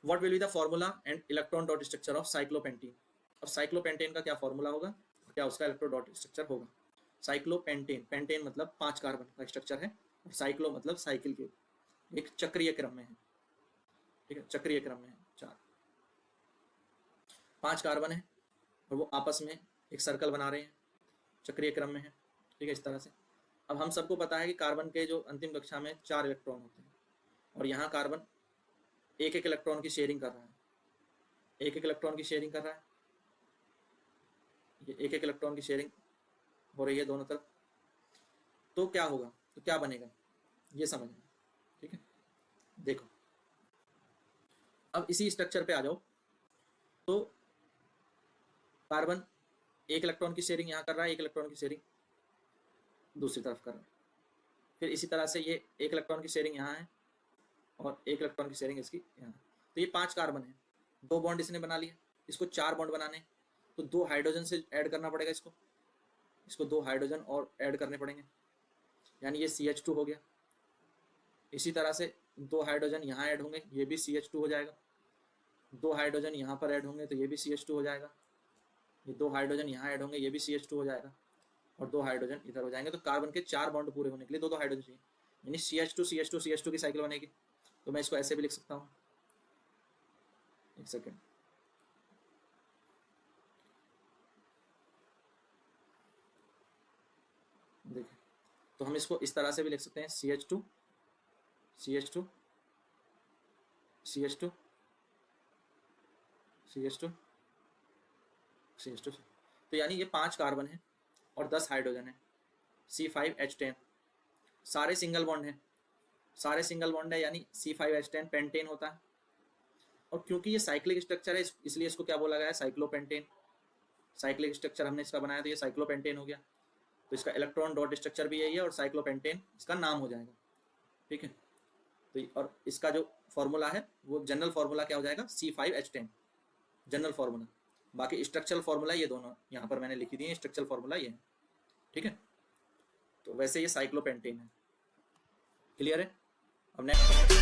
What will be the formula and electron dot structure of cyclopentane. अब cyclopentane का क्या formula होगा, क्या उसका इलेक्ट्रॉन डॉट स्ट्रक्चर होगा। साइक्लोपेंटेन, पेंटेन मतलब 5 कार्बन का स्ट्रक्चर है, और साइक्लो मतलब साइकिल के, एक चक्रीय क्रम में है, ठीक है, चक्रीय क्रम में है। 5 कार्बन है और वो आपस में एक सर्कल बना रहे हैं, चक्रीय क्रम में है, ठीक है, इस तरह से। अब हम सबको पता है कि कार्बन के जो अंतिम कक्षा में 4 इलेक्ट्रॉन होते हैं, और यहाँ कार्बन एक एक इलेक्ट्रॉन की शेयरिंग कर रहा है, एक एक इलेक्ट्रॉन की शेयरिंग कर रहा है, ये एक एक इलेक्ट्रॉन की शेयरिंग हो रही है दोनों तरफ। तो क्या होगा, तो क्या बनेगा, ये समझना, ठीक है। देखो अब इसी स्ट्रक्चर पे आ जाओ। तो कार्बन एक इलेक्ट्रॉन की शेयरिंग यहाँ कर रहा है, एक इलेक्ट्रॉन की शेयरिंग दूसरी तरफ कर रहा है। फिर इसी तरह से ये एक इलेक्ट्रॉन की शेयरिंग यहाँ है और एक इलेक्ट्रॉन की शेयरिंग इसकी यहाँ। तो ये 5 कार्बन है, 2 बॉन्ड इसने बना लिए, इसको 4 बॉन्ड बनाने, तो 2 हाइड्रोजन से ऐड करना पड़ेगा इसको 2 हाइड्रोजन और ऐड करने पड़ेंगे, यानी ये CH2 हो गया। इसी तरह से 2 हाइड्रोजन यहाँ ऐड होंगे, ये भी CH2 हो जाएगा। 2 हाइड्रोजन यहाँ पर ऐड होंगे तो ये भी CH2 हो जाएगा। ये 2 हाइड्रोजन यहाँ ऐड होंगे, ये भी CH2 हो जाएगा, और 2 हाइड्रोजन इधर हो जाएंगे। तो कार्बन के 4 बॉन्ड पूरे होने के लिए 2 हाइड्रोजन चाहिए, यानी CH2 CH2 CH2 की साइकिल बनेगी। तो मैं इसको ऐसे भी लिख सकता हूँ, एक सेकेंड, देखिए, तो हम इसको इस तरह से भी लिख सकते हैं, CH2 CH2 CH2 CH2 CH2। तो यानी ये 5 कार्बन है और 10 हाइड्रोजन है, C5H10, सारे सिंगल बॉन्ड हैं, सारे सिंगल बॉन्ड है, यानी C5H10 पेंटेन होता है। और क्योंकि ये साइक्लिक स्ट्रक्चर है इसलिए इसको क्या बोला गया है, साइक्लोपेंटेन। साइक्लिक स्ट्रक्चर हमने इसका बनाया तो ये साइक्लोपेंटेन हो गया। तो इसका इलेक्ट्रॉन डॉट स्ट्रक्चर भी यही है और साइक्लोपेंटेन इसका नाम हो जाएगा, ठीक है। तो और इसका जो फॉर्मूला है वो जनरल फॉर्मूला क्या हो जाएगा, C5H10 जनरल फॉर्मूला। बाकी स्ट्रक्चरल फॉर्मूला ये दोनों यहाँ पर मैंने लिखी दी है, स्ट्रक्चरल फॉर्मूला ये है, ठीक है। तो वैसे ये साइक्लोपेंटेन है, क्लियर है। अब नेक्स्ट